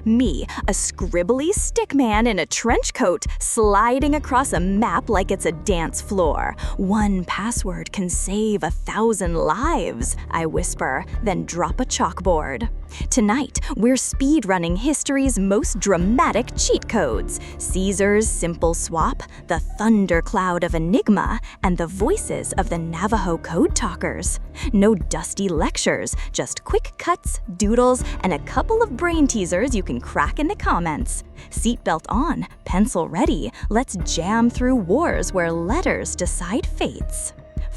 Me, a scribbly stickman in a trench coat, sliding across a map like it's a dance floor. One password can save 1,000 lives, I whisper, then drop a chalkboard. Tonight, we're speedrunning history's most dramatic cheat codes: Caesar's simple swap, the thundercloud of Enigma, and the voices of the Navajo Code Talkers. No dusty lectures, just quick cuts, doodles, and a couple of brain teasers you can crack in the comments. Seatbelt on, pencil ready, let's jam through wars where letters decide fates.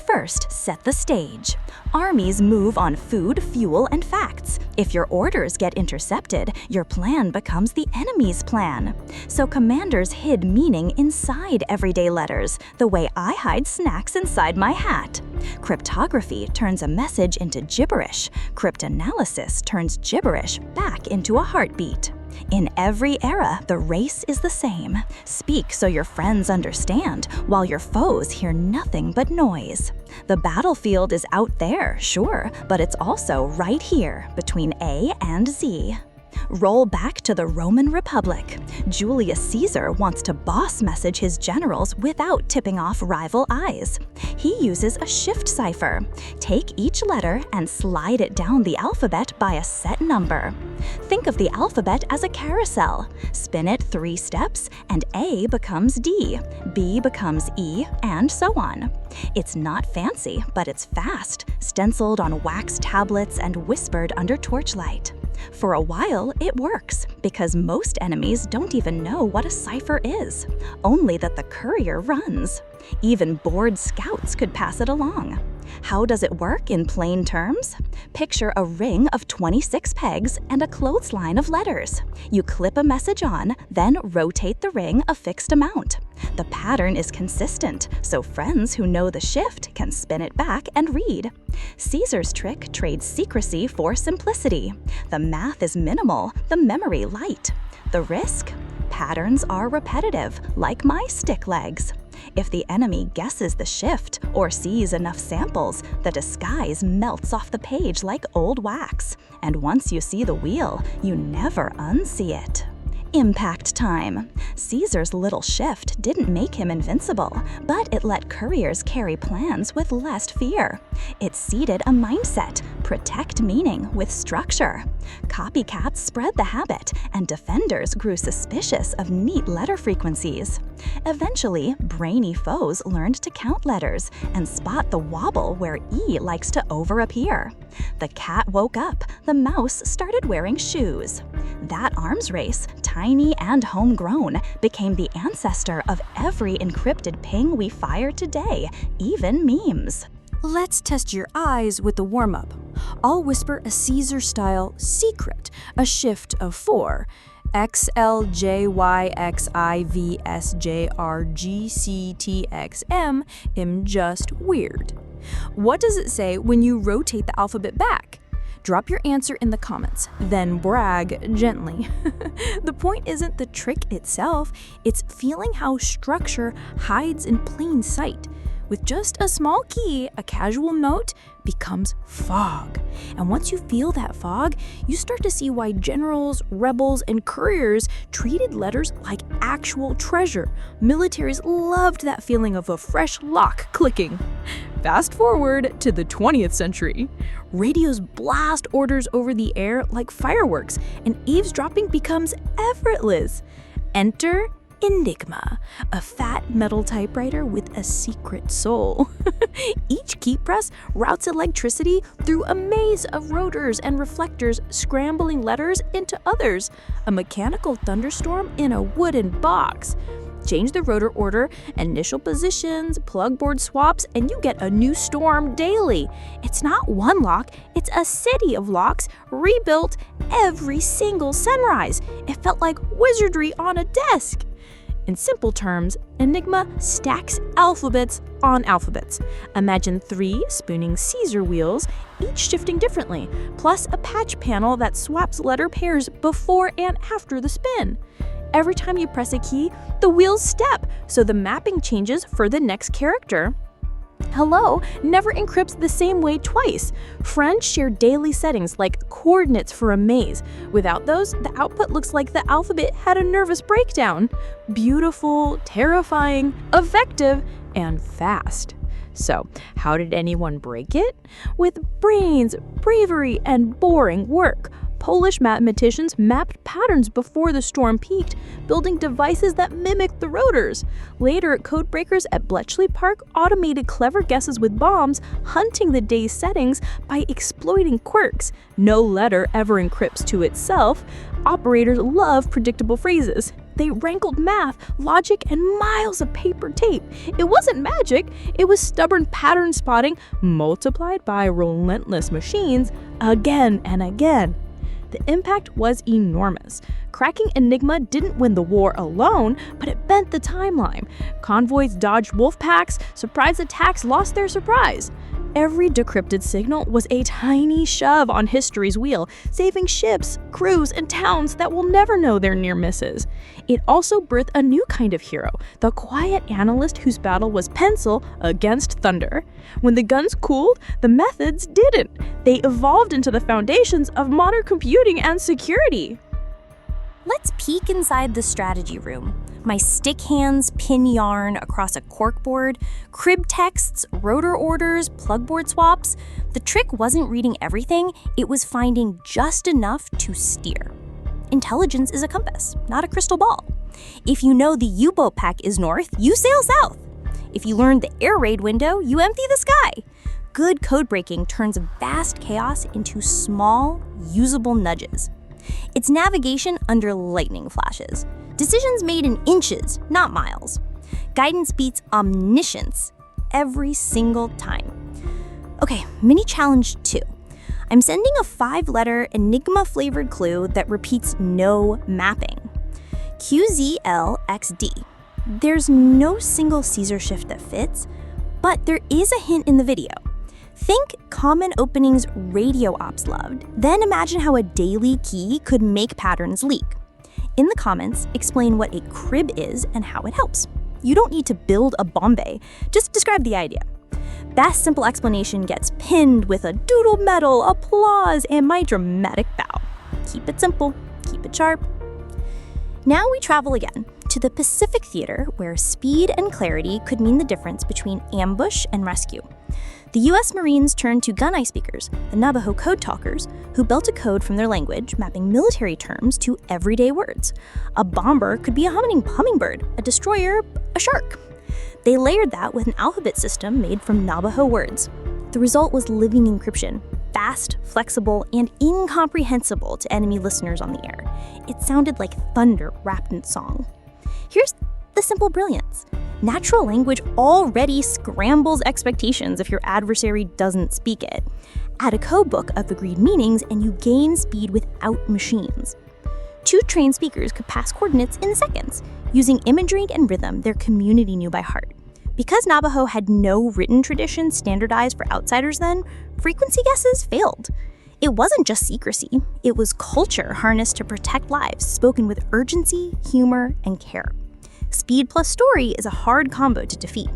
First, set the stage. Armies move on food, fuel, and facts. If your orders get intercepted, your plan becomes the enemy's plan. So commanders hid meaning inside everyday letters, the way I hide snacks inside my hat. Cryptography turns a message into gibberish. Cryptanalysis turns gibberish back into a heartbeat. In every era, the race is the same. Speak so your friends understand, while your foes hear nothing but noise. The battlefield is out there, sure, but it's also right here, between A and Z. Roll back to the Roman Republic. Julius Caesar wants to boss message his generals without tipping off rival eyes. He uses a shift cipher. Take each letter and slide it down the alphabet by a set number. Think of the alphabet as a carousel. Spin it 3 steps, and A becomes D, B becomes E, and so on. It's not fancy, but it's fast, stenciled on wax tablets and whispered under torchlight. For a while, it works, because most enemies don't even know what a cipher is, only that the courier runs. Even bored scouts could pass it along. How does it work in plain terms? Picture a ring of 26 pegs and a clothesline of letters. You clip a message on, then rotate the ring a fixed amount. The pattern is consistent, so friends who know the shift can spin it back and read. Caesar's trick trades secrecy for simplicity. The math is minimal, the memory light. The risk? Patterns are repetitive, like my stick legs. If the enemy guesses the shift or sees enough samples, the disguise melts off the page like old wax. And once you see the wheel, you never unsee it. Impact time. Caesar's little shift didn't make him invincible, but it let couriers carry plans with less fear. It seeded a mindset, protect meaning with structure. Copycats spread the habit, and defenders grew suspicious of neat letter frequencies. Eventually, brainy foes learned to count letters and spot the wobble where E likes to over-appear. The cat woke up, the mouse started wearing shoes. That arms race, tiny and homegrown, became the ancestor of every encrypted ping we fire today, even memes. Let's test your eyes with the warm-up. I'll whisper a Caesar-style secret, a shift of 4. X, L, J, Y, X, I, V, S, J, R, G, C, T, X, M, am just weird. What does it say when you rotate the alphabet back? Drop your answer in the comments, then brag gently. The point isn't the trick itself, it's feeling how structure hides in plain sight. With just a small key, a casual note becomes fog. And once you feel that fog, you start to see why generals, rebels, and couriers treated letters like actual treasure. Militaries loved that feeling of a fresh lock clicking. Fast forward to the 20th century. Radios blast orders over the air like fireworks, and eavesdropping becomes effortless. Enter Enigma, a fat metal typewriter with a secret soul. Each key press routes electricity through a maze of rotors and reflectors, scrambling letters into others, a mechanical thunderstorm in a wooden box. Change the rotor order, initial positions, plug board swaps, and you get a new storm daily. It's not one lock, it's a city of locks rebuilt every single sunrise. It felt like wizardry on a desk. In simple terms, Enigma stacks alphabets on alphabets. Imagine 3 spinning Caesar wheels, each shifting differently, plus a patch panel that swaps letter pairs before and after the spin. Every time you press a key, the wheels step, so the mapping changes for the next character. Hello never encrypts the same way twice. Friends share daily settings like coordinates for a maze. Without those, the output looks like the alphabet had a nervous breakdown. Beautiful, terrifying, effective, and fast. So, how did anyone break it? With brains, bravery, and boring work. Polish mathematicians mapped patterns before the storm peaked, building devices that mimicked the rotors. Later, codebreakers at Bletchley Park automated clever guesses with bombs, hunting the day's settings by exploiting quirks. No letter ever encrypts to itself. Operators love predictable phrases. They wrangled math, logic, and miles of paper tape. It wasn't magic, it was stubborn pattern spotting multiplied by relentless machines again and again. The impact was enormous. Cracking Enigma didn't win the war alone, but it bent the timeline. Convoys dodged wolf packs, surprise attacks lost their surprise. Every decrypted signal was a tiny shove on history's wheel, saving ships, crews, and towns that will never know their near misses. It also birthed a new kind of hero, the quiet analyst whose battle was pencil against thunder. When the guns cooled, the methods didn't. They evolved into the foundations of modern computing and security. Let's peek inside the strategy room. My stick hands pin yarn across a corkboard, crib texts, rotor orders, plugboard swaps. The trick wasn't reading everything, it was finding just enough to steer. Intelligence is a compass, not a crystal ball. If you know the U-boat pack is north, you sail south. If you learn the air raid window, you empty the sky. Good code breaking turns vast chaos into small, usable nudges. It's navigation under lightning flashes. Decisions made in inches, not miles. Guidance beats omniscience every single time. Okay, mini challenge 2. I'm sending a 5-letter Enigma-flavored clue that repeats no mapping. QZLXD. There's no single Caesar shift that fits, but there is a hint in the video. Think common openings radio ops loved, then imagine how a daily key could make patterns leak. In the comments, explain what a crib is and how it helps. You don't need to build a Bombay, just describe the idea. Best simple explanation gets pinned with a doodle medal, applause, and my dramatic bow. Keep it simple, keep it sharp. Now we travel again to the Pacific Theater, where speed and clarity could mean the difference between ambush and rescue. The U.S. Marines turned to gun eye speakers, the Navajo Code Talkers, who built a code from their language, mapping military terms to everyday words. A bomber could be a hummingbird, a destroyer, a shark. They layered that with an alphabet system made from Navajo words. The result was living encryption, fast, flexible, and incomprehensible to enemy listeners on the air. It sounded like thunder wrapped in song. Here's the simple brilliance. Natural language already scrambles expectations if your adversary doesn't speak it. Add a codebook of agreed meanings and you gain speed without machines. 2 trained speakers could pass coordinates in seconds, using imagery and rhythm their community knew by heart. Because Navajo had no written tradition standardized for outsiders then, frequency guesses failed. It wasn't just secrecy, it was culture harnessed to protect lives, spoken with urgency, humor, and care. Speed plus story is a hard combo to defeat.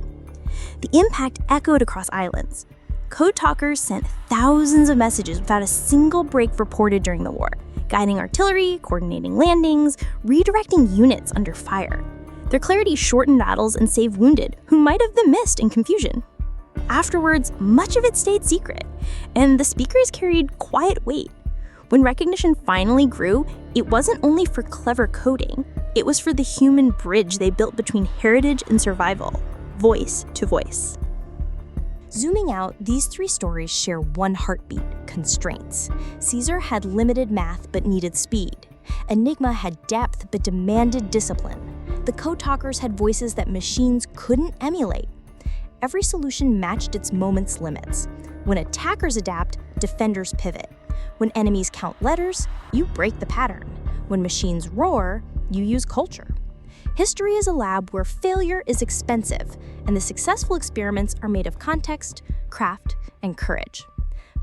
The impact echoed across islands. Code Talkers sent thousands of messages without a single break reported during the war, guiding artillery, coordinating landings, redirecting units under fire. Their clarity shortened battles and saved wounded, who might have been missed in confusion. Afterwards, much of it stayed secret, and the speakers carried quiet weight. When recognition finally grew, it wasn't only for clever coding, it was for the human bridge they built between heritage and survival, voice to voice. Zooming out, these 3 stories share one heartbeat: constraints. Caesar had limited math but needed speed. Enigma had depth but demanded discipline. The Code Talkers had voices that machines couldn't emulate. Every solution matched its moment's limits. When attackers adapt, defenders pivot. When enemies count letters, you break the pattern. When machines roar, you use culture. History is a lab where failure is expensive, and the successful experiments are made of context, craft, and courage.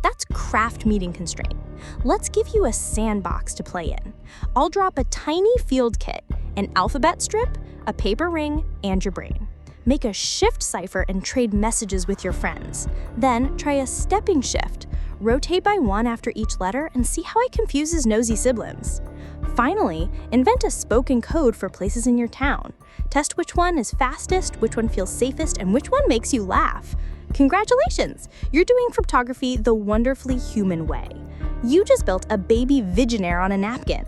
That's craft meeting constraint. Let's give you a sandbox to play in. I'll drop a tiny field kit, an alphabet strip, a paper ring, and your brain. Make a shift cipher and trade messages with your friends. Then try a stepping shift. Rotate by one after each letter and see how it confuses nosy siblings. Finally, invent a spoken code for places in your town. Test which one is fastest, which one feels safest, and which one makes you laugh. Congratulations! You're doing cryptography the wonderfully human way. You just built a baby Visionaire on a napkin.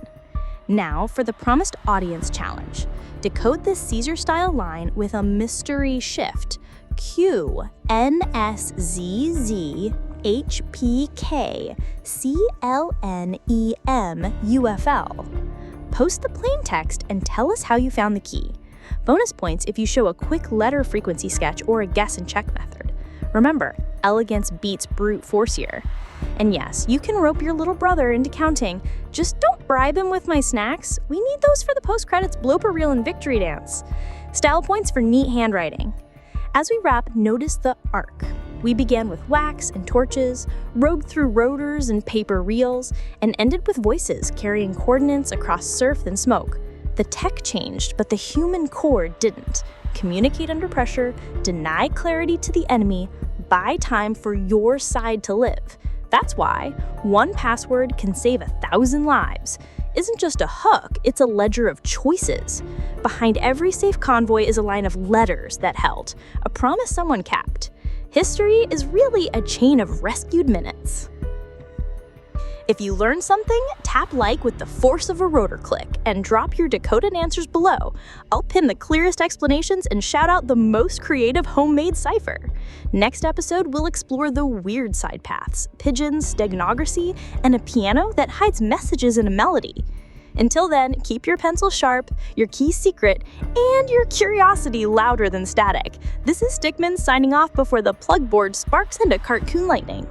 Now for the promised audience challenge. Decode this Caesar-style line with a mystery shift. Q, N, S, Z, Z, H, P, K, C, L, N, E, M, U, F, L. Post the plain text and tell us how you found the key. Bonus points if you show a quick letter frequency sketch or a guess and check method. Remember, elegance beats brute force here. And yes, you can rope your little brother into counting. Just don't bribe him with my snacks. We need those for the post-credits blooper reel and victory dance. Style points for neat handwriting. As we wrap, notice the arc. We began with wax and torches, rode through rotors and paper reels, and ended with voices carrying coordinates across surf and smoke. The tech changed, but the human core didn't. Communicate under pressure, deny clarity to the enemy, buy time for your side to live. That's why one password can save 1,000 lives. Isn't just a hook, it's a ledger of choices. Behind every safe convoy is a line of letters that held, a promise someone kept. History is really a chain of rescued minutes. If you learned something, tap like with the force of a rotor click and drop your decoded answers below. I'll pin the clearest explanations and shout out the most creative homemade cipher. Next episode, we'll explore the weird side paths, pigeons, steganography, and a piano that hides messages in a melody. Until then, keep your pencil sharp, your keys secret, and your curiosity louder than static. This is Stickman signing off before the plug board sparks into cartoon lightning.